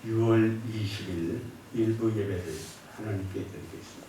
6월 20일 일부 예배를 하나님께 드리겠습니다.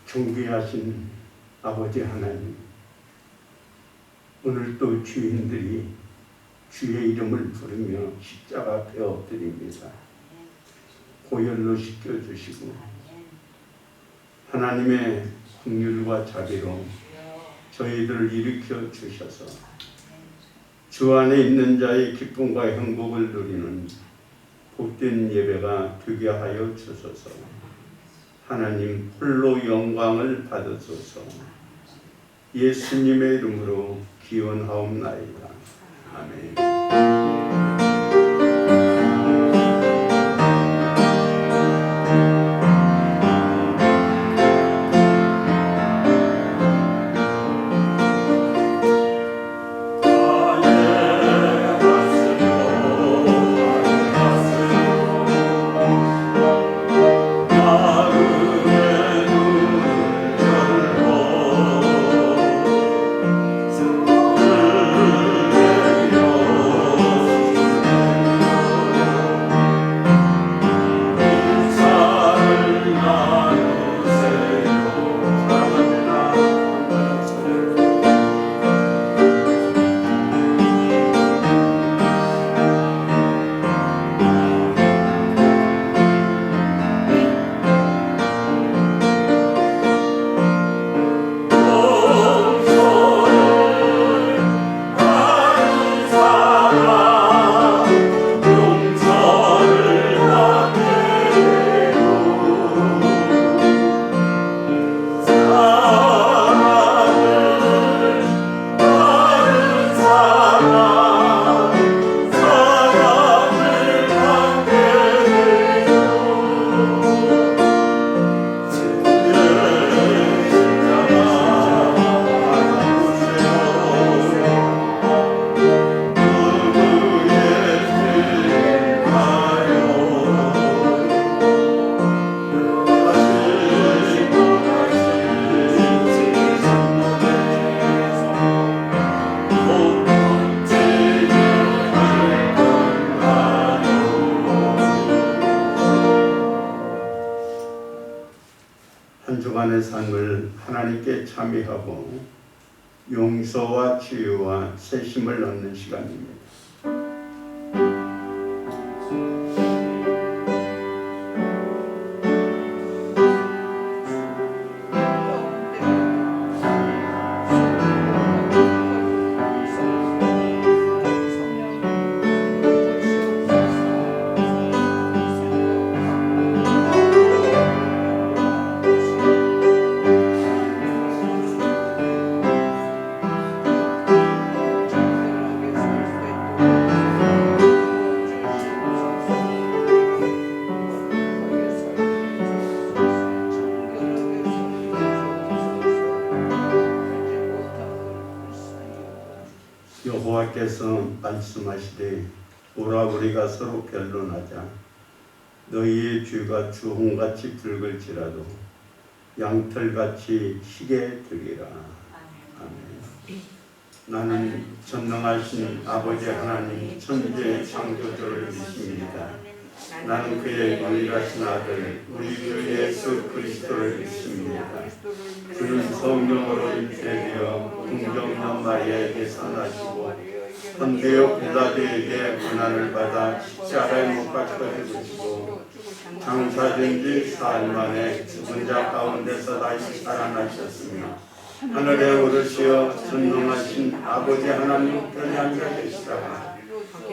존귀하신 아버지 하나님, 오늘 또 주인들이 주의 이름을 부르며 십자가 앞에 엎드립니다. 고열로 씻겨주시고 하나님의 긍휼과 자비로 저희들을 일으켜 주셔서 주 안에 있는 자의 기쁨과 행복을 누리는 복된 예배가 되게 하여 주소서. 하나님 홀로 영광을 받으소서. 예수님의 이름으로 기원하옵나이다. 아멘. 한 주간의 삶을 하나님께 참여하고 용서와 치유와 세심을 얻는 시간입니다. 여호와께서 말씀하시되 오라 우리가 서로 변론하자. 너희의 죄가 주홍같이 붉을지라도 양털같이 희게 되리라. 아멘. 나는 전능하신 아버지 하나님 천지의 창조주를 믿습니다. 나는 그의 유일하신 아들 우리 주 예수 그리스도를 믿습니다. 그는 성령으로 잉태되어 궁정녀 마리아에게서 나시고 본디오 빌라도에게 고난을 받아 십자가에 못 박혀 죽으시고 장사된 지 사흘 만에 죽은 자 가운데서 다시 살아나셨으며 하늘에 오르시어 전능하신 아버지 하나님 편에 앉아 계시다가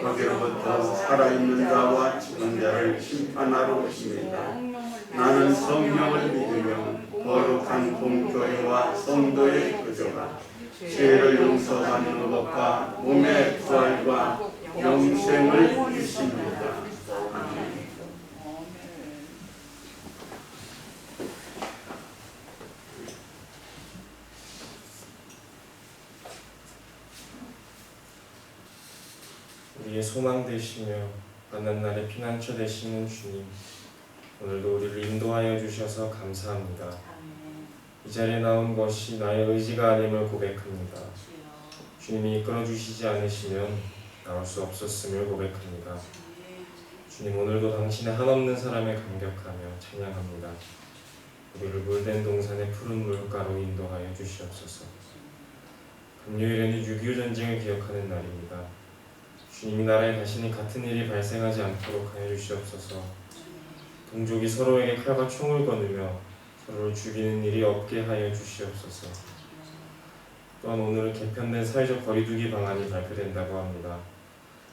거기로부터 살아있는 자와 죽은 자를 심판하러 오십니다. 나는 성령을 믿으며 거룩한 공교회와 성도의 교제가 죄를 용서받는 것과 몸의 부활과 영생을 주십니다. 우리의 소망 되시며 만난 날의 피난처 되시는 주님, 오늘도 우리를 인도하여 주셔서 감사합니다. 이 자리에 나온 것이 나의 의지가 아님을 고백합니다. 주님이 이끌어 주시지 않으시면 나올 수 없었음을 고백합니다. 주님, 오늘도 당신의 한없는 사랑에 감격하며 찬양합니다. 우리를 물된 동산의 푸른 물가로 인도하여 주시옵소서. 금요일에는 6.25 전쟁을 기억하는 날입니다. 주님이 나라에 다시는 같은 일이 발생하지 않도록 하여 주시옵소서. 동족이 서로에게 칼과 총을 거느며 서로를 죽이는 일이 없게 하여 주시옵소서. 또한 오늘은 개편된 사회적 거리두기 방안이 발표된다고 합니다.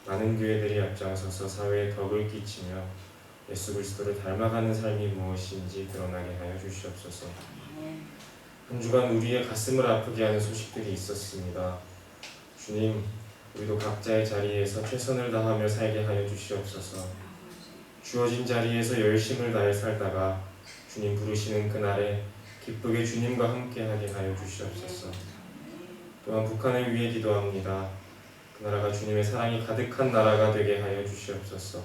많은 교회들이 앞장서서 사회에 덕을 끼치며 예수 그리스도를 닮아가는 삶이 무엇인지 드러나게 하여 주시옵소서. 한 주간 우리의 가슴을 아프게 하는 소식들이 있었습니다. 주님, 우리도 각자의 자리에서 최선을 다하며 살게 하여 주시옵소서. 주어진 자리에서 열심을 다해 살다가 주님 부르시는 그날에 기쁘게 주님과 함께하게 하여 주시옵소서. 또한 북한을 위해 기도합니다. 그 나라가 주님의 사랑이 가득한 나라가 되게 하여 주시옵소서.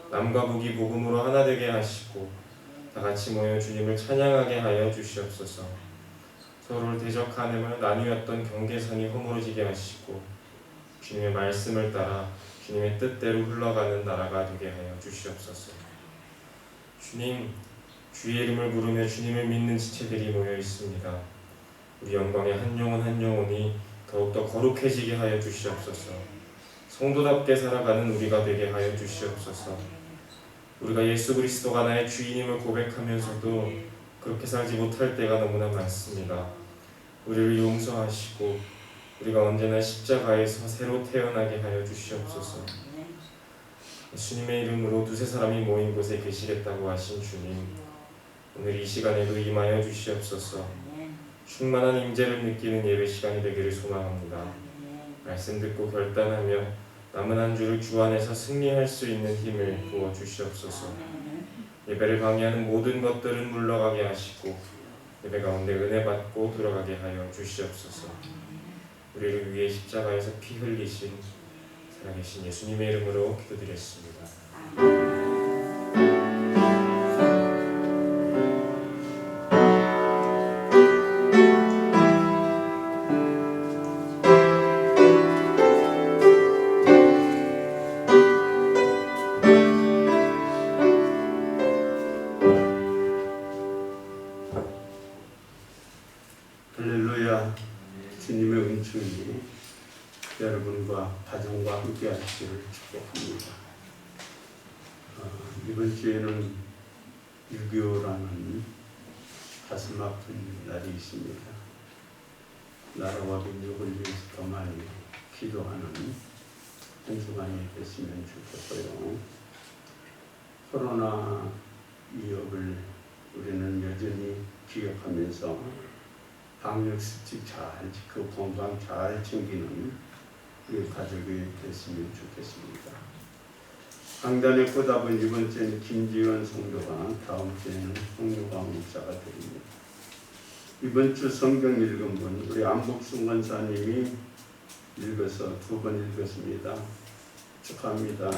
남과 북이 복음으로 하나 되게 하시고 다같이 모여 주님을 찬양하게 하여 주시옵소서. 서로를 대적하며 나뉘었던 경계선이 허물어지게 하시고 주님의 말씀을 따라 주님의 뜻대로 흘러가는 나라가 되게 하여 주시옵소서. 주님, 주의 이름을 부르며 주님을 믿는 지체들이 모여 있습니다. 우리 영광의 한 영혼 한 영혼이 더욱더 거룩해지게 하여 주시옵소서. 성도답게 살아가는 우리가 되게 하여 주시옵소서. 우리가 예수 그리스도가 나의 주인임을 고백하면서도 그렇게 살지 못할 때가 너무나 많습니다. 우리를 용서하시고 우리가 언제나 십자가에서 새로 태어나게 하여 주시옵소서. 예수님의 이름으로 두세 사람이 모인 곳에 계시겠다고 하신 주님, 오늘 이 시간에도 임하여 주시옵소서. 충만한 임재를 느끼는 예배 시간이 되기를 소망합니다. 말씀 듣고 결단하며 남은 한 주를 주 안에서 승리할 수 있는 힘을 부어 주시옵소서. 예배를 방해하는 모든 것들은 물러가게 하시고 예배 가운데 은혜 받고 들어가게 하여 주시옵소서. 우리를 위해 십자가에서 피 흘리신 살아계신 예수님의 이름으로 기도드렸습니다. 할렐루야. 주님의 은총이 여러분과 가정과 함께 하시기를 축복합니다. 이번 주에는 6.25라는 가슴 아픈 날이 있습니다. 나라와 민족을 위해서 더 많이 기도하는 한 주간이 됐으면 좋겠고요. 코로나 위협을 우리는 여전히 기억하면서 방역수칙 잘 지키고 건강 잘 챙기는 우리 가족이 됐으면 좋겠습니다. 강단에 꽂아본 이번 주에는 김지원 성도가, 다음 주에는 홍유광 목사가 드립니다. 이번 주 성경 읽음은 우리 안복순 권사님이 읽어서 2번 읽었습니다. 축하합니다.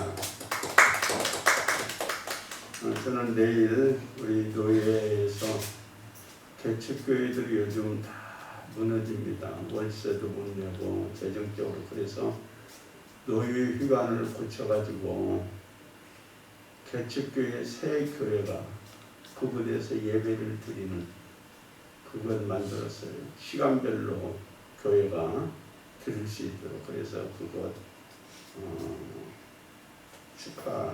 저는 내일 우리 노예에서 개척교회들이 요즘 다 무너집니다. 월세도 못 내고 재정적으로. 그래서 노예 휴관을 고쳐가지고 개척교회 새 교회가 그곳에서 예배를 드리는 그걸 만들었어요. 시간별로 교회가 드릴 수 있도록. 그래서 그것 축하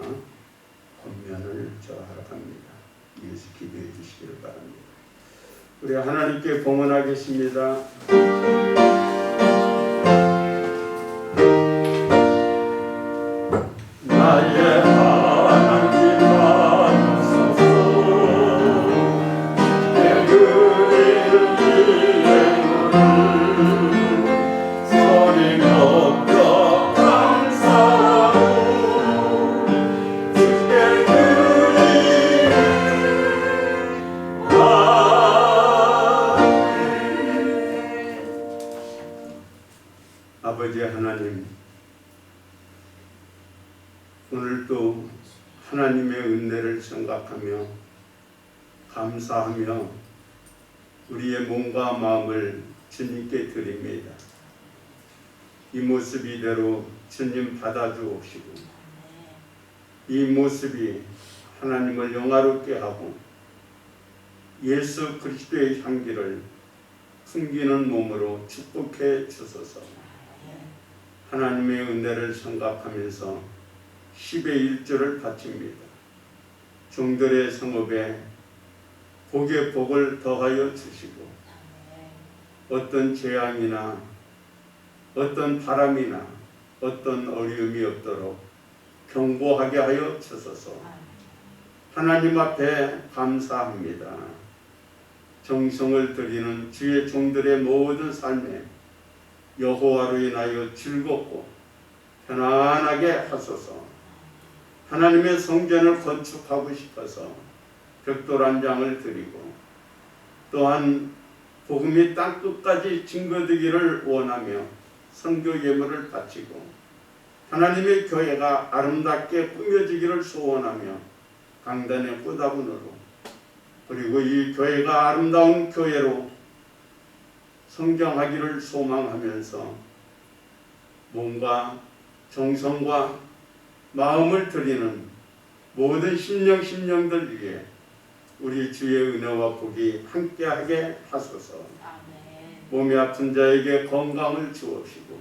권면을 하러 갑니다. 이것을 기도해 주시기를 바랍니다. 우리 하나님께 봉헌하겠습니다. 나의 하나님 하소서. 내 그리를 위해 소리며 아버지 하나님, 오늘도 하나님의 은혜를 생각하며 감사하며 우리의 몸과 마음을 주님께 드립니다. 이 모습 이대로 주님 받아주옵시고 이 모습이 하나님을 영화롭게 하고 예수 그리스도의 향기를 풍기는 몸으로 축복해 주소서. 하나님의 은혜를 생각하면서 10의 1조를 바칩니다. 종들의 성읍에 복의 복을 더하여 주시고 어떤 재앙이나 어떤 바람이나 어떤 어려움이 없도록 경고하게 하여 주소서. 하나님 앞에 감사합니다. 정성을 드리는 주의 종들의 모든 삶에 여호와로 인하여 즐겁고 편안하게 하소서. 하나님의 성전을 건축하고 싶어서 벽돌 한 장을 드리고 또한 복음이 땅끝까지 증거되기를 원하며 선교 예물을 바치고 하나님의 교회가 아름답게 꾸며지기를 소원하며 강단의 꽃다분으로 그리고 이 교회가 아름다운 교회로 성장하기를 소망하면서 몸과 정성과 마음을 드리는 모든 심령들 위해 우리 주의 은혜와 복이 함께하게 하소서. 몸이 아픈 자에게 건강을 주옵시고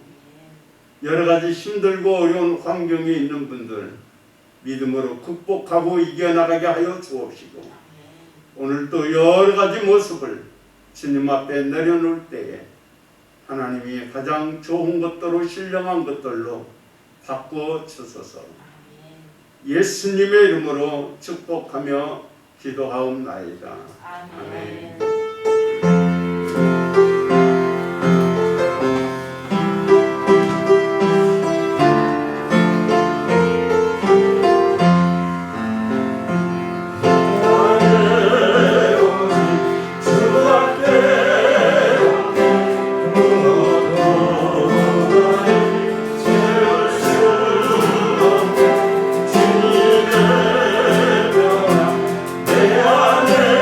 여러 가지 힘들고 어려운 환경에 있는 분들 믿음으로 극복하고 이겨나가게 하여 주옵시고 오늘도 여러 가지 모습을 주님 앞에 내려놓을 때에 하나님이 가장 좋은 것들로 신령한 것들로 바꾸어 주소서. 예수님의 이름으로 축복하며 기도하옵나이다. 아멘. 내 안에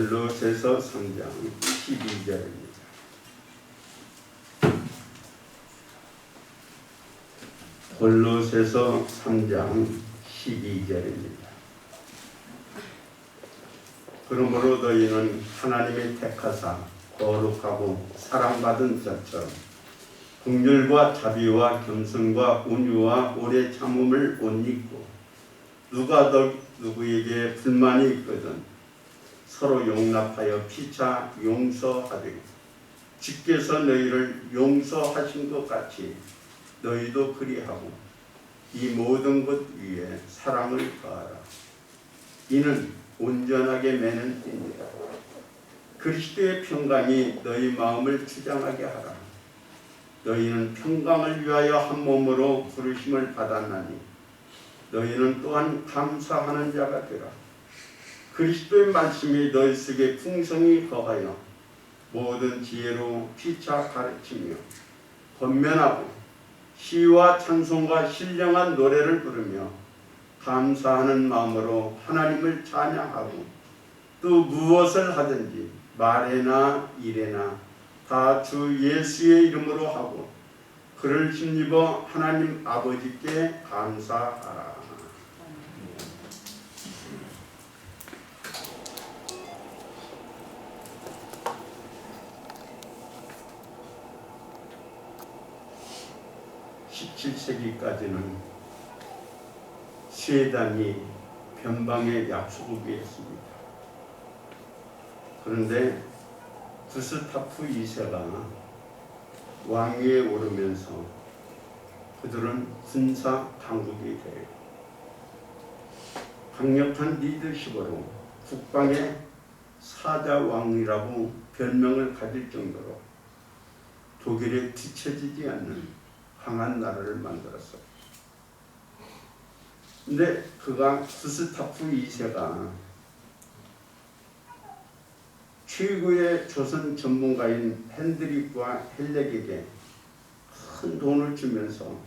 골로새서 3장 12절입니다. 골로새서 3장 12절입니다. 그러므로 너희는 하나님의 택하사 거룩하고 사랑받은 자처럼 긍휼과 자비와 겸손과 온유와 오래 참음을 옷 입고 누가 더 누구에게 불만이 있거든 서로 용납하여 피차 용서하되 주께서 너희를 용서하신 것 같이 너희도 그리하고 이 모든 것 위에 사랑을 더하라. 이는 온전하게 매는 띠니라. 그리스도의 평강이 너희 마음을 주장하게 하라. 너희는 평강을 위하여 한 몸으로 부르심을 받았나니 너희는 또한 감사하는 자가 되라. 그리스도의 말씀이 너희 속에 풍성히 거하여 모든 지혜로 피차 가르치며 권면하고 시와 찬송과 신령한 노래를 부르며 감사하는 마음으로 하나님을 찬양하고 또 무엇을 하든지 말에나 일에나 다 주 예수의 이름으로 하고 그를 힘입어 하나님 아버지께 감사하라. (17세기까지는) 세단이 변방의 약소국이었습니다. 그런데 구스타프 2세가 왕위에 오르면서 그들은 군사 강국이 되어 강력한 리더십으로 국방의 사자왕이라고 별명을 가질 정도로 독일에 뒤처지지 않는 강한 나라를 만들었어요. 근데 그가 구스타프 2세가 최고의 조선 전문가인 핸드릭과 헬렉에게 큰 돈을 주면서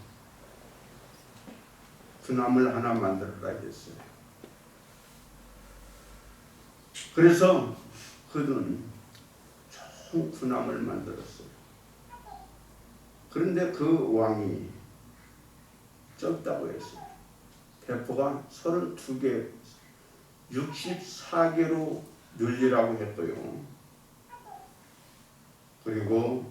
군함을 하나 만들어라 했어요. 그래서 그는 좋은 군함을 만들었어요. 그런데 그 왕이 적다고 했어요. 대포가 32개, 64개로 늘리라고 했고요. 그리고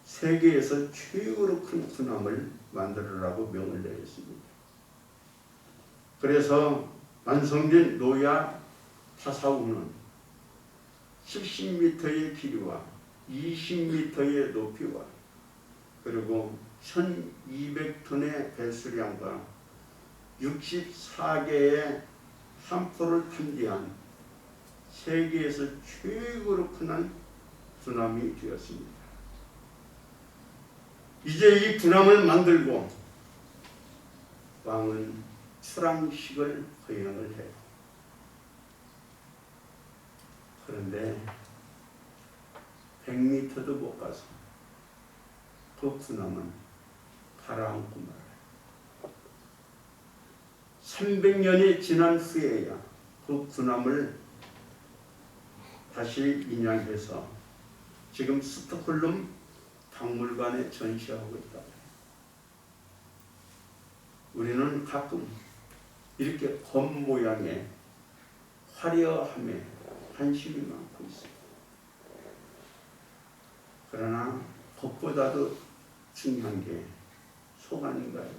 세계에서 최고로 큰 군함을 만들으라고 명을 내렸습니다. 그래서 완성된 노야 타사우는 70m의 길이와 20m의 높이와 그리고 1200톤의 배수량과 64개의 함포를 탐지한 세계에서 최고로 큰 군함이 되었습니다. 이제 이 군함을 만들고 왕은 출항식을 허용을 해요. 그런데 100m도 못 가서 그 군함은 가라앉고 말아요. 300년이 지난 후에야 그 군함을 다시 인양해서 지금 스톡홀름 박물관에 전시하고 있다. 우리는 가끔 이렇게 검 모양의 화려함에 관심이 많고 있습니다. 그러나 그것보다도 중요한 게 속 아닌가요?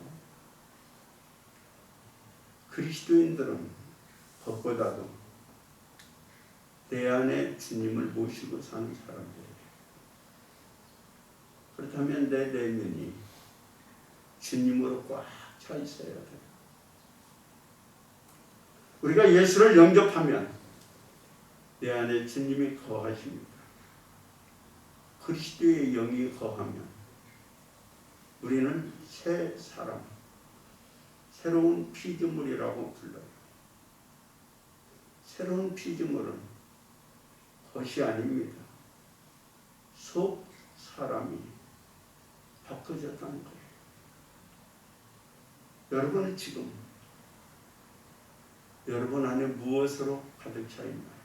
그리스도인들은 그것보다도 내 안에 주님을 모시고 사는 사람들이에요. 그렇다면 내 내면이 주님으로 꽉 차 있어야 돼요. 우리가 예수를 영접하면 내 안에 주님이 거하십니다. 그리스도의 영이 거하면 우리는 새 사람, 새로운 피조물이라고 불러요. 새로운 피조물은 것이 아닙니다. 속 사람이 바꿔졌다는 거예요. 여러분은 지금 여러분 안에 무엇으로 가득 차 있나요?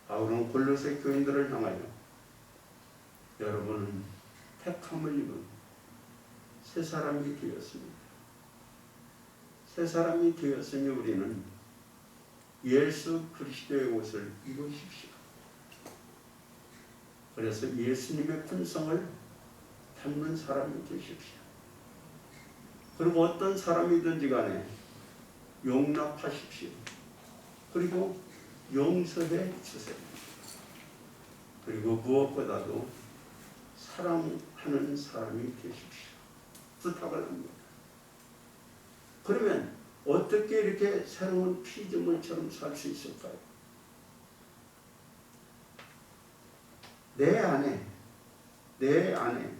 바울은 골로새 교인들을 향하여 여러분은 택함을 입은 새 사람이 되었습니다. 새 사람이 되었으니 우리는 예수 그리스도의 옷을 입으십시오. 그래서 예수님의 품성을 닮는 사람이 되십시오. 그리고 어떤 사람이든지 간에 용납하십시오. 그리고 용서해 주세요. 그리고 무엇보다도 사랑하는 사람이 되십시오. 부탁을 합니다. 그러면 어떻게 이렇게 새로운 피조물처럼 살 수 있을까요? 내 안에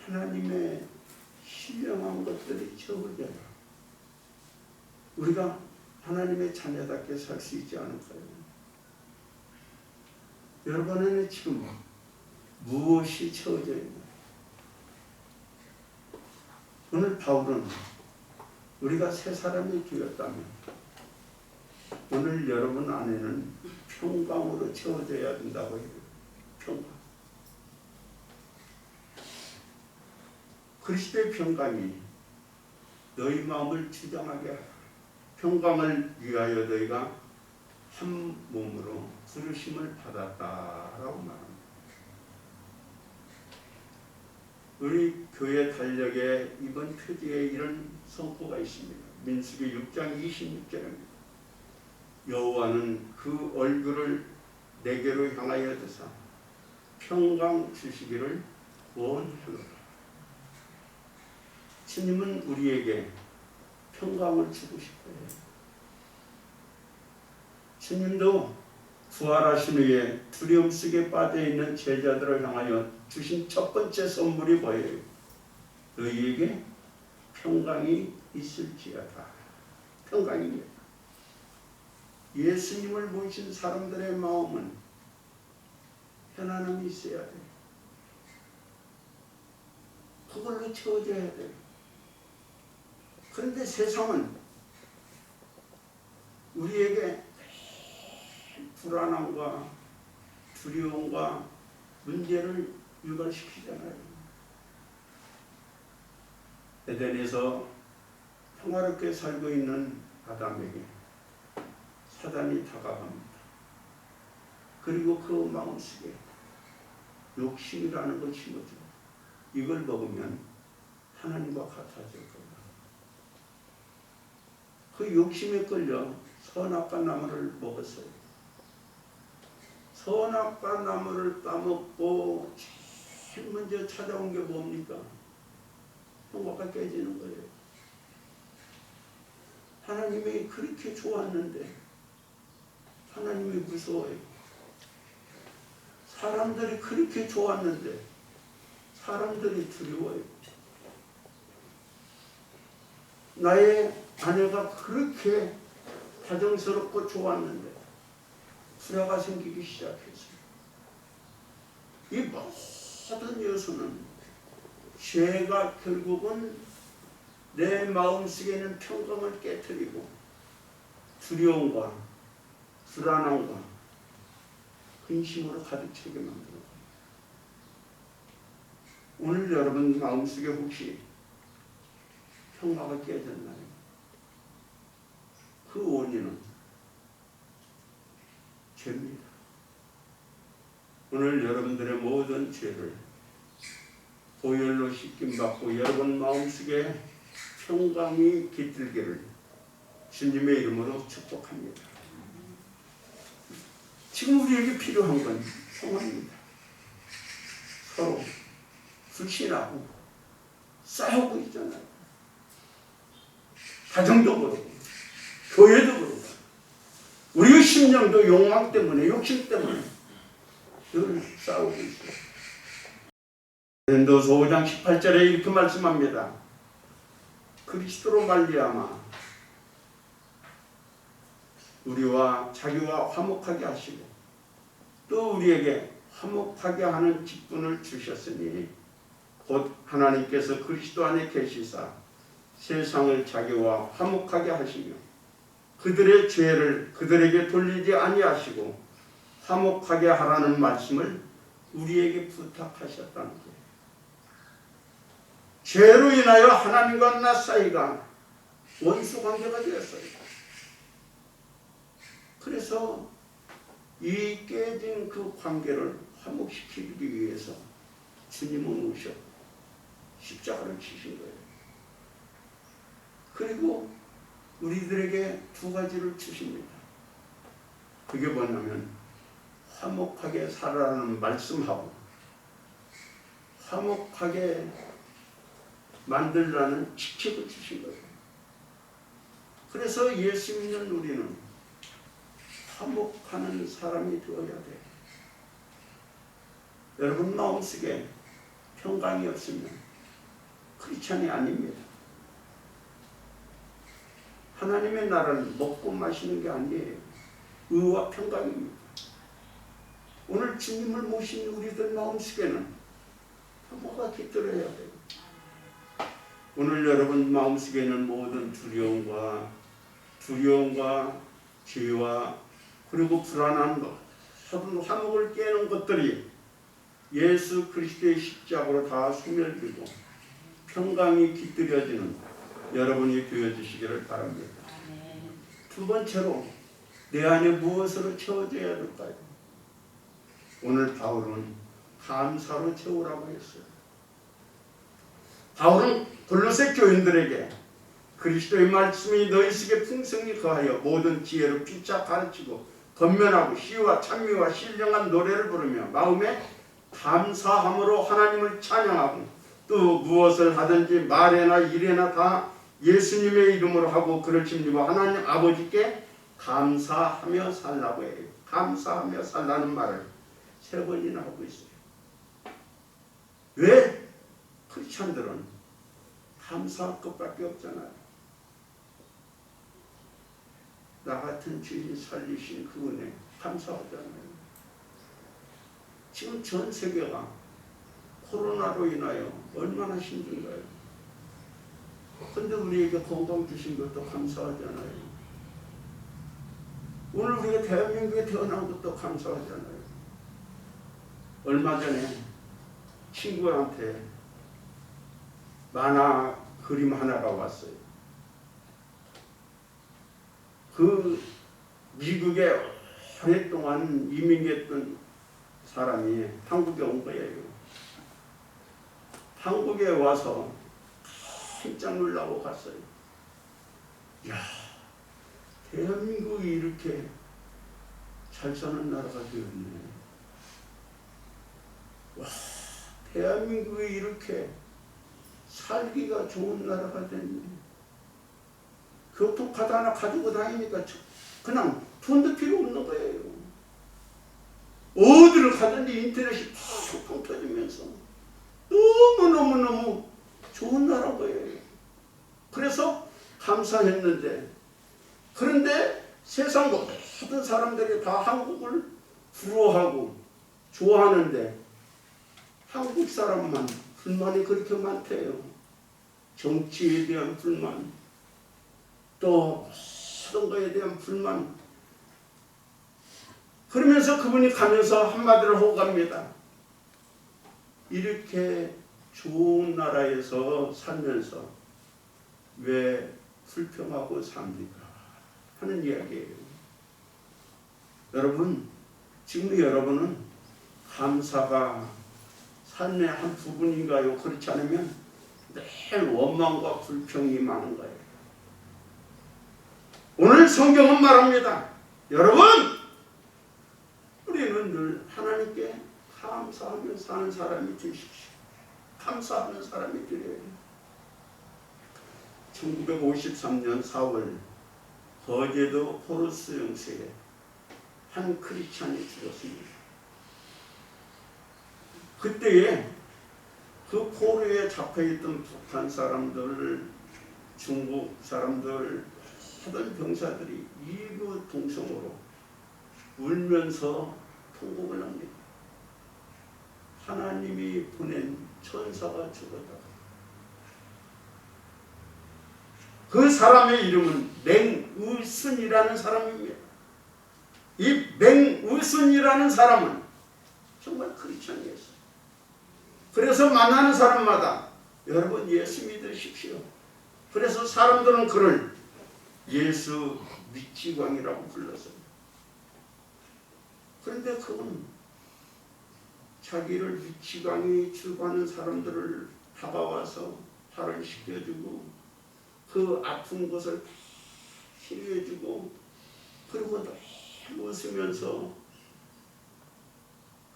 하나님의 신령한 것들이 채워져야 우리가 하나님의 자녀답게 살 수 있지 않을까요? 여러분에게 지금 무엇이 채워져 있나요? 오늘 바울은 우리가 새 사람이 되었다면 오늘 여러분 안에는 평강으로 채워져야 된다고 해요. 평강. 그리스도의 평강이 너희 마음을 주장하게 하라. 평강을 위하여 너희가 한 몸으로 부르심을 받았다라고 말합니다. 우리 교회 달력에 이번 표지에 이런 성구가 있습니다. 민수기 6장 26절입니다. 여호와는 그 얼굴을 내게로 향하여 드사 평강 주시기를 원하노라. 주님은 우리에게 평강을 주고 싶어요. 주님도 부활하신 후에 두려움 속에 빠져있는 제자들을 향하여 주신 첫 번째 선물이 뭐예요? 너희에게 평강이 있을지어다. 평강입니다. 예수님을 모신 사람들의 마음은 편안함이 있어야 돼요. 그걸로 채워져야 돼요. 그런데 세상은 우리에게 불안함과 두려움과 문제를 유발시키잖아요. 에덴에서 평화롭게 살고 있는 아담에게 사단이 다가갑니다. 그리고 그 마음속에 욕심이라는 걸 심어줘. 이걸 먹으면 하나님과 같아질 거다. 그 욕심에 끌려 선악과 나무를 먹었어요. 선악과 나무를 따먹고 제일 먼저 찾아온 게 뭡니까? 평화가 깨지는 거예요. 하나님이 그렇게 좋았는데 하나님이 무서워요. 사람들이 그렇게 좋았는데 사람들이 두려워요. 나의 아내가 그렇게 다정스럽고 좋았는데 불화가 생기기 시작했어요. 이 모든 요소는 죄가 결국은 내 마음속에 있는 평강을 깨뜨리고 두려움과 불안함과 근심으로 가득 차게 만들어요. 오늘 여러분 마음속에 혹시 평화가 깨졌나요? 그 원인은 죄입니다. 오늘 여러분들의 모든 죄를 보혈로 씻김받고 여러분 마음속에 평강이 깃들기를 주님의 이름으로 축복합니다. 지금 우리에게 필요한 건 평화입니다. 서로 불신하고 싸우고 있잖아요. 가정도 그렇고 교회도 그렇고 우리의 심령도 욕망 때문에 욕심 때문에 늘 싸우고 있어요. 고린도서 5장 18절에 이렇게 말씀합니다. 그리스도로 말미암아 우리와 자기와 화목하게 하시고 또 우리에게 화목하게 하는 직분을 주셨으니 곧 하나님께서 그리스도 안에 계시사 세상을 자기와 화목하게 하시며 그들의 죄를 그들에게 돌리지 아니하시고 화목하게 하라는 말씀을 우리에게 부탁하셨다는 거예요. 죄로 인하여 하나님과 나 사이가 원수 관계가 되었어요. 그래서 이 깨진 그 관계를 화목시키기 위해서 주님은 오셔 십자가를 지신 거예요. 그리고 우리들에게 두 가지를 주십니다. 그게 뭐냐면 화목하게 살아라는 말씀하고 화목하게 만들라는 직책을 주신 거예요. 그래서 예수 믿는 우리는 화목하는 사람이 되어야 돼요. 여러분 마음속에 평강이 없으면 크리스찬이 아닙니다. 하나님의 나라를 먹고 마시는 게 아니에요. 의와 평강입니다. 오늘 주님을 모신 우리들 마음속에는 뭐가 깃들어야 돼요. 오늘 여러분 마음속에 있는 모든 두려움과 죄와 그리고 불안한 것, 화목을 깨는 것들이 예수 그리스도의 십자가로 다 소멸되고 평강이 깃들여지는 여러분이 되어주시기를 바랍니다. 두 번째로 내 안에 무엇으로 채워져야 될까요? 오늘 바울은 감사로 채우라고 했어요. 바울은 골로새 교인들에게 그리스도의 말씀이 너희 속에 풍성히 거하여 모든 지혜로 피차 가르치고 권면하고 시와 찬미와 신령한 노래를 부르며 마음에 감사함으로 하나님을 찬양하고 또 무엇을 하든지 말에나 일에나 다 예수님의 이름으로 하고 그를 힘입어 하나님 아버지께 감사하며 살라고 해요. 감사하며 살라는 말을 3번이나 하고 있어요. 왜? 크리스찬들은 감사할 것밖에 없잖아요. 나 같은 주인 살리신 그 은혜 감사하잖아요. 지금 전 세계가 코로나로 인하여 얼마나 힘든가요? 근데 우리에게 건강 주신 것도 감사하잖아요. 오늘 우리가 대한민국에 태어난 것도 감사하잖아요. 얼마 전에 친구한테 만화 그림 하나가 왔어요. 그 미국에 오랫동안 이민했던 사람이 한국에 온 거예요. 한국에 와서 깜짝 놀라고 갔어요. 야, 대한민국이 이렇게 잘 사는 나라가 되었네. 와, 대한민국이 이렇게 살기가 좋은 나라가 됐네. 교통카드 하나 가지고 다니니까 그냥 돈도 필요 없는 거예요. 어디를 가든지 인터넷이 팍팍 터지면서 너무너무너무 좋은 나라인 거예요. 그래서 감사했는데, 그런데 세상 모든 사람들이 다 한국을 부러워하고 좋아하는데 한국 사람만 불만이 그렇게 많대요. 정치에 대한 불만, 또 모든 것에 대한 불만. 그러면서 그분이 가면서 한마디를 하고 갑니다. 이렇게 좋은 나라에서 살면서 왜 불평하고 삽니까? 하는 이야기예요. 여러분, 지금 여러분은 감사가 삶의 한 부분인가요? 그렇지 않으면 매일 원망과 불평이 많은 거예요. 오늘 성경은 말합니다. 여러분, 우리는 늘 하나님께 감사하며 사는 사람이 되십시오. 감사하는 사람이 되어야 해요. 1953년 4월 거제도 포로스 영세에 한 크리스찬이 죽었습니다. 그때에 그 포로에 잡혀있던 북한 사람들, 중국 사람들, 하던 병사들이 이구동성으로 울면서 통곡을 합니다. 하나님이 보낸 천사가 죽었다. 그 사람의 이름은 맹우순이라는 사람입니다. 이 맹우순이라는 사람은 정말 크리스찬이었어요. 그래서 만나는 사람마다 여러분 예수 믿으십시오. 그래서 사람들은 그를 예수 미치광이라고 불렀어요. 그런데 그는 자기를 미치광이 주고하는 사람들을 다가와서 발을 씻겨주고 그 아픈 것을 치료해주고, 그리고 너무 웃으면서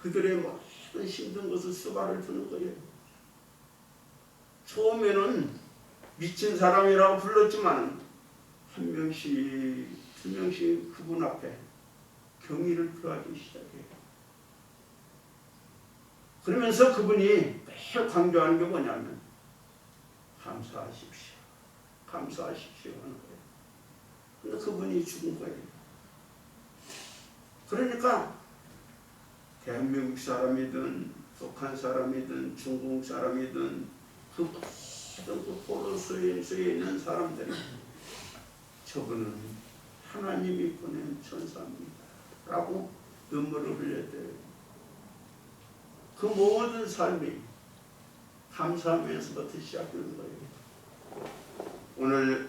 그들의 모든 힘든 것을 수발을 주는 거예요. 처음에는 미친 사람이라고 불렀지만 한 명씩 두 명씩 그분 앞에 경의를 표하기 시작해요. 그러면서 그분이 매일 강조하는 게 뭐냐면 감사하십시오. 감사하십시오 하는 거예요. 근데 그분이 죽은 거예요. 그러니까 대한민국 사람이든 북한 사람이든 중국 사람이든 그 모든 그 포로수에 있는 사람들이 저분은 하나님이 보낸 천사입니다 라고 눈물을 흘렸대요. 그 모든 삶이 감사하면서부터 시작되는 거예요. 오늘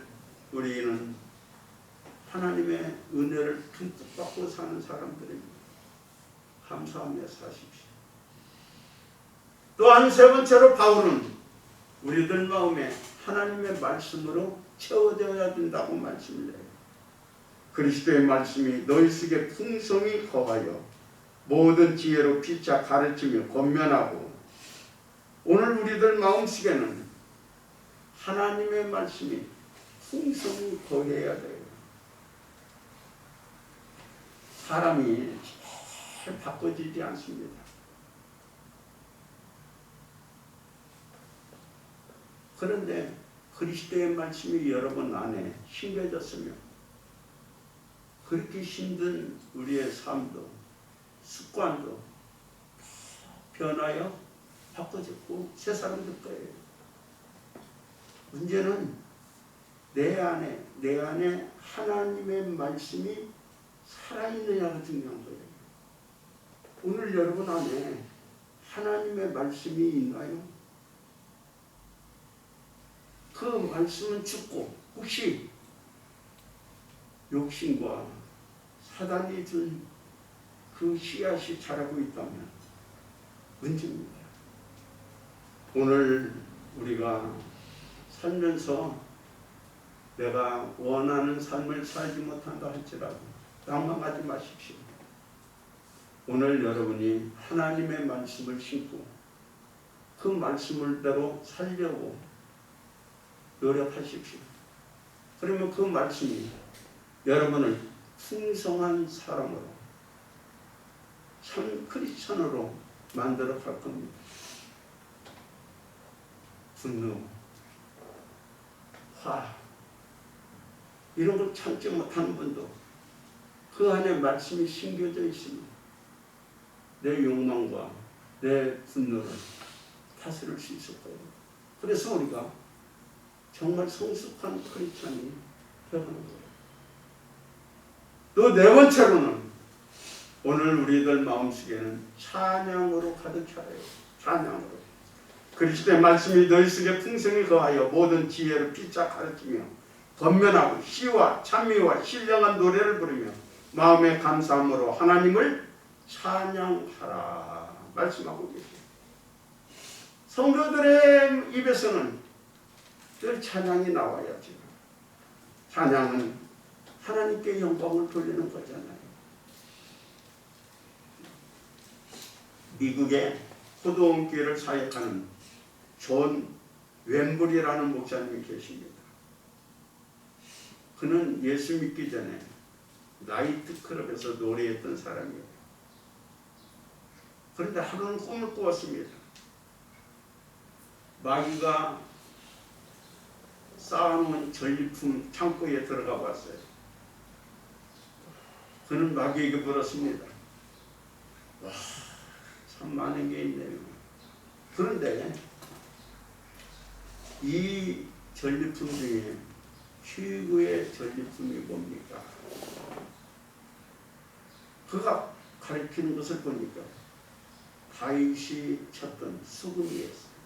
우리는 하나님의 은혜를 듬뿍 받고 사는 사람들입니다. 감사하며 사십시오. 또한 세 번째로 바울은 우리들 마음에 하나님의 말씀으로 채워져야 된다고 말씀을 해요. 그리스도의 말씀이 너희 속에 풍성히 거하여 모든 지혜로 피차 가르치며 권면하고. 오늘 우리들 마음속에는 하나님의 말씀이 풍성히 거해야 돼요. 사람이 잘 바꿔지지 않습니다. 그런데 그리스도의 말씀이 여러분 안에 심겨졌으면 그렇게 힘든 우리의 삶도 습관도 변하여 바꿔졌고 새 사람 될 거예요. 문제는 내 안에 하나님의 말씀이 살아있느냐가 중요한 거예요. 오늘 여러분 안에 하나님의 말씀이 있나요? 그 말씀은 죽고 혹시 욕심과 사단이 준 그 씨앗이 자라고 있다면 문제입니다. 오늘 우리가 살면서 내가 원하는 삶을 살지 못한다 할지라도 낭만하지 마십시오. 오늘 여러분이 하나님의 말씀을 신고 그 말씀을대로 살려고 노력하십시오. 그러면 그 말씀이 여러분을 풍성한 사람으로 참 크리스천으로 만들어 갈 겁니다. 분노, 화, 이런 걸 참지 못하는 분도 그 안에 말씀이 심겨져 있으면 내 욕망과 내 분노를 다스릴 수 있을 거예요. 그래서 우리가 정말 성숙한 크리스천이 되어가는 거예요. 또 네 번째로는 오늘 우리들 마음속에는 찬양으로 가득 차요. 찬양으로. 그리스도의 말씀이 너희 속에 풍성히 거하여 모든 지혜를 피차 가르치며 권면하고 시와 찬미와 신령한 노래를 부르며 마음의 감사함으로 하나님을 찬양하라 말씀하고 계세요. 성도들의 입에서는 늘 찬양이 나와야죠. 찬양은 하나님께 영광을 돌리는 거잖아요. 미국의 포도원교회를 사역하는 존 웬블이라는 목사님이 계십니다. 그는 예수 믿기 전에 나이트클럽에서 노래했던 사람이에요. 그런데 하루는 꿈을 꾸었습니다. 마귀가 쌓아놓은 전리품 창고에 들어가 봤어요. 그는 마귀에게 물었습니다. 와, 참 많은 게 있네요. 그런데 이 전리품 중에 최고의 전리품이 뭡니까? 그가 가르치는 것을 보니까 다윗이 쳤던 수금이었어요.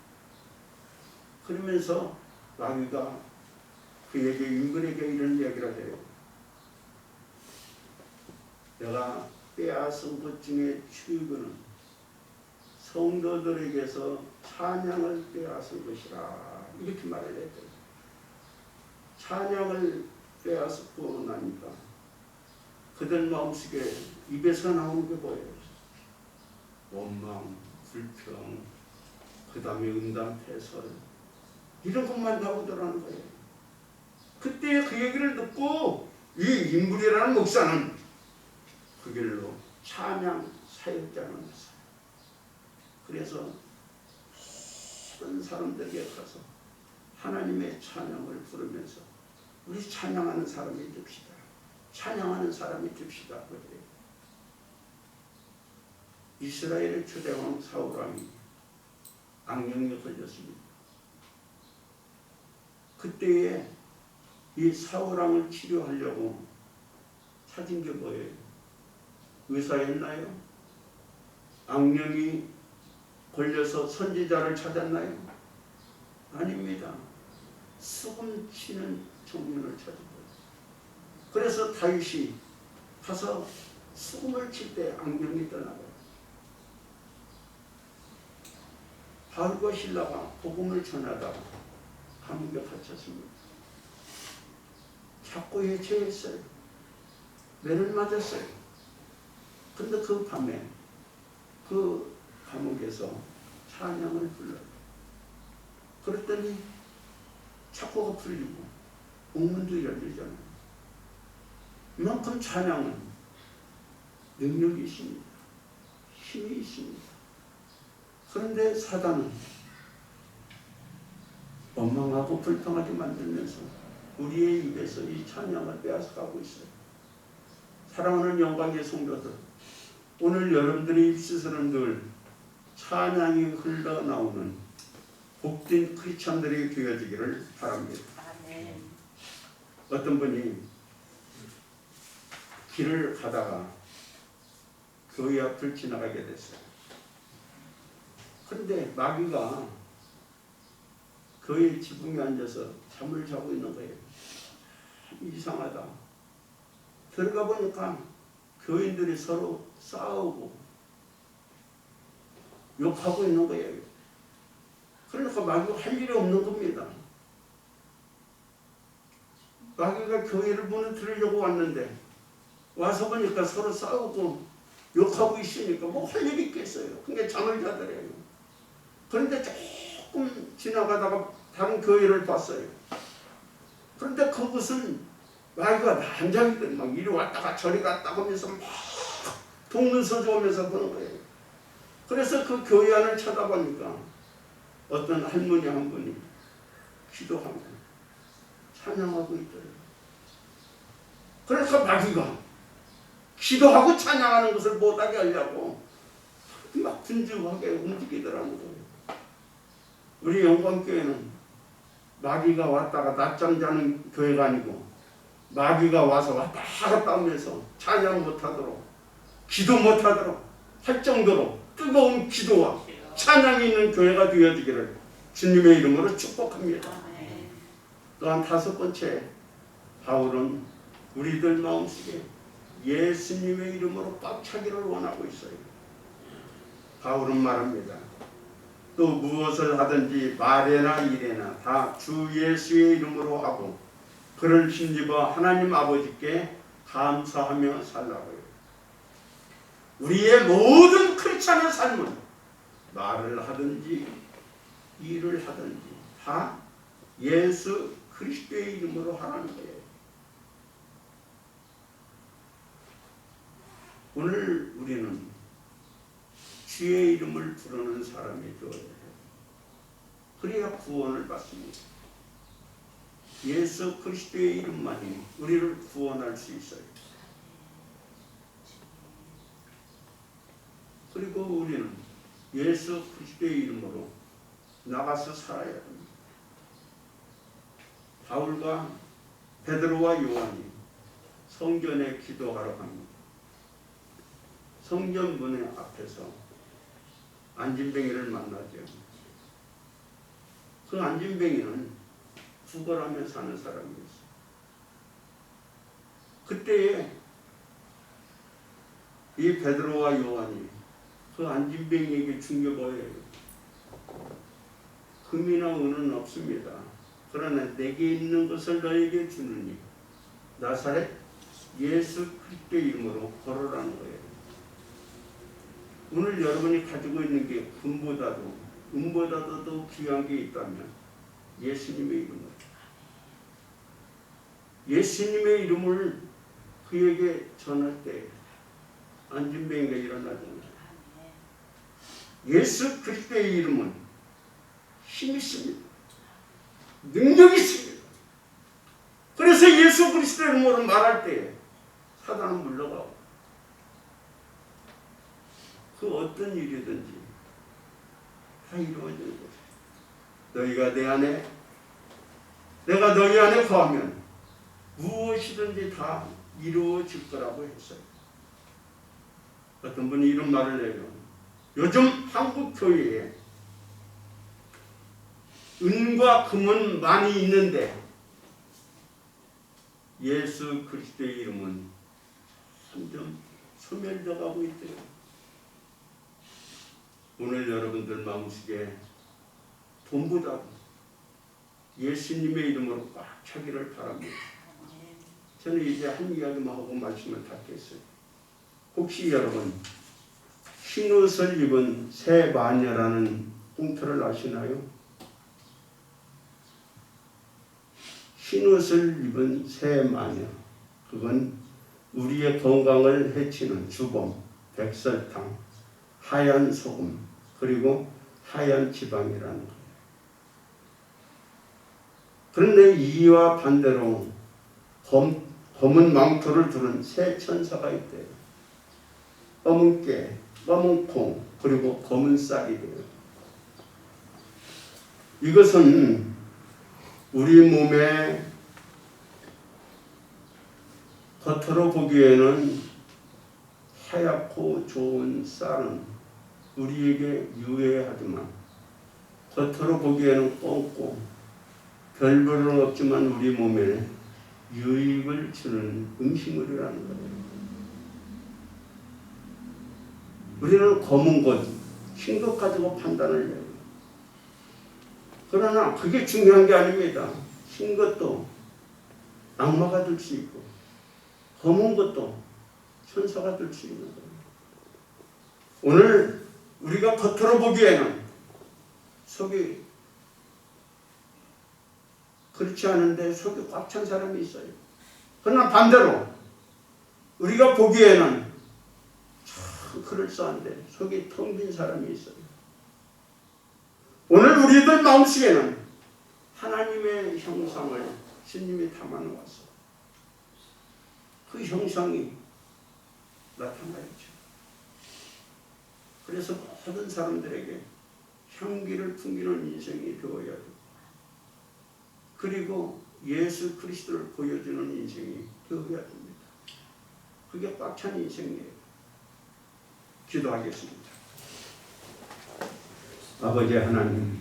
그러면서 마귀가 그에게 인물에게 이런 이야기를 해요. 내가 빼앗은 것 중에 최고는 성도들에게서 찬양을 빼앗은 것이라 이렇게 말을 했대요. 찬양을 빼앗고 나니까 그들 마음속에 입에서 나오는 게 뭐예요? 원망, 불평, 그 다음에 음담패설 이런 것만 나오더라는 거예요. 그때 그 얘기를 듣고 이 인물이라는 목사는 그 길로 찬양 사역자는 했어요. 그래서 모든 사람들에게 가서 하나님의 찬양을 부르면서 우리 찬양하는 사람이 됩시다. 찬양하는 사람이 됩시다. 그래요. 이스라엘의 초대왕 사울왕이 악령에 걸렸습니다. 그때에 이 사울왕을 치료하려고 찾은 게 뭐예요? 의사였나요? 악령이 걸려서 선지자를 찾았나요? 아닙니다. 수금 치는 종민을 찾은 거예요. 그래서 다윗이 가서 수금을 칠 때 악령이 떠나가요. 바울과 실라가 복음을 전하다가 감옥에 갇혔습니다. 자꾸 해체했어요. 매를 맞았어요. 근데 그 밤에 그 감옥에서 찬양을 불러요. 그랬더니 착고가 풀리고 옥문도 열리잖아요. 이만큼 찬양은 능력이 있습니다. 힘이 있습니다. 그런데 사단은 원망하고 불평하게 만들면서 우리의 입에서 이 찬양을 빼앗아가고 있어요. 사랑하는 영광의 성도들, 오늘 여러분들의 입술에서는 늘 찬양이 흘러나오는 복된 크리스찬들이 되어지기를 바랍니다. 아멘. 어떤 분이 길을 가다가 교회 앞을 지나가게 됐어요. 그런데 마귀가 교회 지붕에 앉아서 잠을 자고 있는 거예요. 이상하다. 들어가 보니까 교인들이 서로 싸우고 욕하고 있는 거예요. 그러니까 마귀가 할 일이 없는 겁니다. 마귀가 교회를 무너뜨리려고 왔는데 와서 보니까 서로 싸우고 욕하고 있으니까 뭐 할 일이 있겠어요. 그러니까 잠을 자더래요. 그런데 조금 지나가다가 다른 교회를 봤어요. 그런데 그것은 마귀가 난장이든 막 이리 왔다가 저리 갔다 하면서 막 동문서주 오면서 보는 거예요. 그래서 그 교회 안을 쳐다보니까 어떤 할머니 한 분이 기도하고 찬양하고 있더래요. 그래서 마귀가 기도하고 찬양하는 것을 못하게 하려고 막 분주하게 움직이더라고요. 우리 영광교회는 마귀가 왔다가 낮잠 자는 교회가 아니고 마귀가 와서 왔다 갔다 하면서 찬양 못하도록 기도 못하도록 할 정도로 뜨거운 기도와 찬양이 있는 교회가 되어지기를 주님의 이름으로 축복합니다. 또한 다섯 번째, 바울은 우리들 마음속에 예수님의 이름으로 꽉 차기를 원하고 있어요. 바울은 말합니다. 또 무엇을 하든지 말에나 일에나 다 주 예수의 이름으로 하고 그를 힘입어 하나님 아버지께 감사하며 살라고요. 우리의 모든 크리스찬의 삶은 말을 하든지 일을 하든지 다 예수 그리스도의 이름으로 하라는 거예요. 오늘 우리는 주의 이름을 부르는 사람이 되어야 해요. 그래야 구원을 받습니다. 예수 그리스도의 이름만이 우리를 구원할 수 있어요. 그리고 우리는 예수 그리스도의 이름으로 나가서 살아야 합니다. 바울과 베드로와 요한이 성전에 기도하러 갑니다. 성전 문의 앞에서 안진뱅이를 만나죠. 그 안진뱅이는 구걸하며 사는 사람이었어요. 그때에 이 베드로와 요한이 그 안진뱅이에게 준 게 뭐예요? 금이나 은은 없습니다. 그러나 내게 있는 것을 너에게 주느니 나사렛 예수 그리스도의 이름으로 걸어라는 거예요. 오늘 여러분이 가지고 있는 게 금보다도 은보다도 더 귀한 게 있다면 예수님의 이름을, 예수님의 이름을 그에게 전할 때 안진뱅이가 일어나잖아요. 예수 그리스도의 이름은 힘이 있습니다. 능력이 있습니다. 그래서 예수 그리스도의 이름으로 말할 때 사단은 물러가고 그 어떤 일이든지 다 이루어지는 거죠. 너희가 내 안에, 내가 너희 안에 거하면 무엇이든지 다 이루어질 거라고 했어요. 어떤 분이 이런 말을 해요. 요즘 한국 교회에 은과 금은 많이 있는데 예수 그리스도의 이름은 점점 소멸되어 가고 있대요. 오늘 여러분들 마음속에 돈보다 예수님의 이름으로 꽉 차기를 바랍니다. 저는 이제 한 이야기만 하고 말씀을 닫겠어요. 혹시 여러분 흰옷을 입은 새 마녀라는 공터를 아시나요? 흰옷을 입은 새 마녀, 그건 우리의 건강을 해치는 주범, 백설탕, 하얀 소금, 그리고 하얀 지방이라는 거예요. 그런데 이와 반대로 검은 망토를 두른 새 천사가 있대요. 검은 깨, 검은 콩, 그리고 검은 쌀이래요. 이것은 우리 몸에 겉으로 보기에는 하얗고 좋은 쌀은 우리에게 유해하지만 겉으로 보기에는 검고 별볼은 없지만 우리 몸에 유익을 주는 음식물이라는 거예요. 우리는 검은 것, 흰 것 가지고 판단을 해요. 그러나 그게 중요한 게 아닙니다. 흰 것도 악마가 될 수 있고 검은 것도 천사가 될 수 있는 거예요. 오늘 우리가 겉으로 보기에는 속이 그렇지 않은데 속이 꽉 찬 사람이 있어요. 그러나 반대로 우리가 보기에는 그럴싸한데 속이 텅 빈 사람이 있어요. 오늘 우리들 마음속에는 하나님의 형상을 주님이 담아놓았어. 그 형상이 나타나야죠. 그래서 모든 사람들에게 향기를 풍기는 인생이 되어야 돼. 그리고 예수 그리스도를 보여주는 인생이 되어야 됩니다. 그게 꽉 찬 인생이에요. 기도하겠습니다. 아버지 하나님,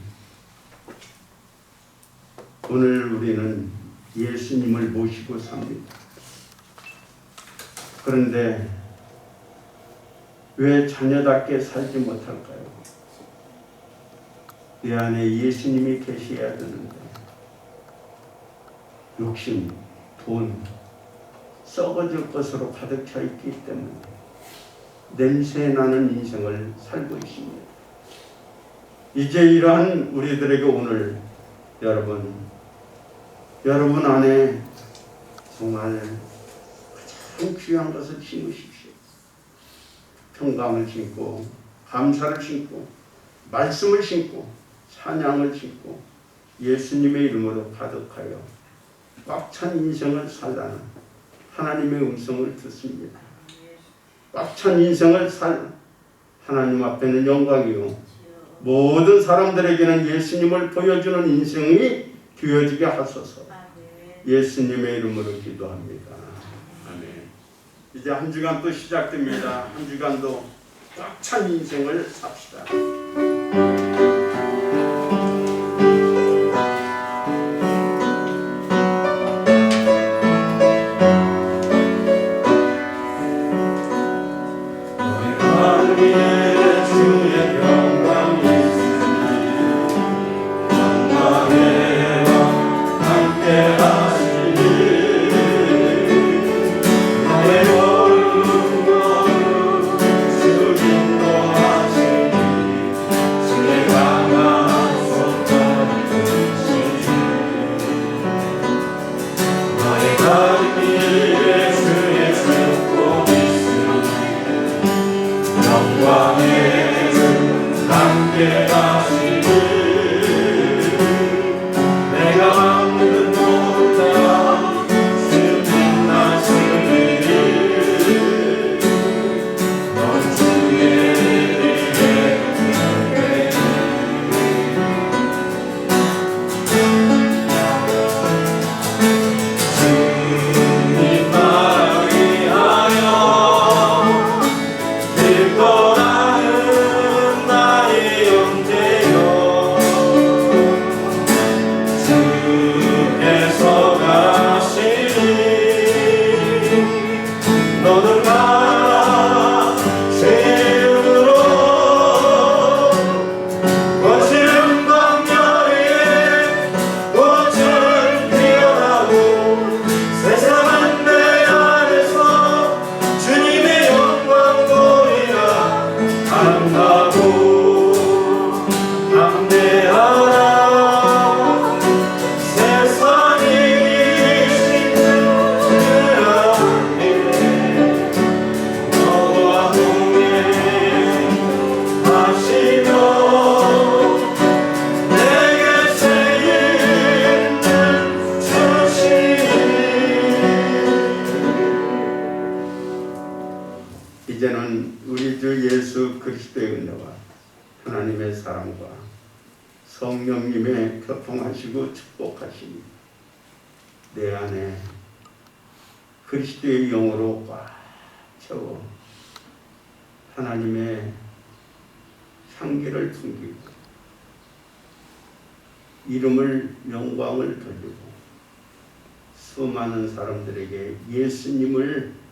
오늘 우리는 예수님을 모시고 삽니다. 그런데 왜 자녀답게 살지 못할까요? 내 안에 예수님이 계셔야 되는데 욕심, 돈, 썩어질 것으로 가득 차 있기 때문에 냄새나는 인생을 살고 있습니다. 이제 이러한 우리들에게 오늘 여러분 안에 정말 가장 귀한 것을 심으십시오. 평강을 심고 감사를 심고 말씀을 심고 찬양을 심고 예수님의 이름으로 가득하여 꽉 찬 인생을 살라는 하나님의 음성을 듣습니다. 꽉 찬 인생을 살 하나님 앞에는 영광이요 모든 사람들에게는 예수님을 보여주는 인생이 되어지게 하소서. 예수님의 이름으로 기도합니다. 아멘. 이제 한 주간 또 시작됩니다. 한 주간도 꽉 찬 인생을 삽시다. 이제는 우리 주 예수 그리스도의 은혜와 하나님의 사랑과 성령님의 교통하시고 축복하심이 내 안에 그리스도의 영으로 꽉 채워 하나님의 향기를 풍기고 이름을 영광을 돌리고 수많은 사람들에게 예수님을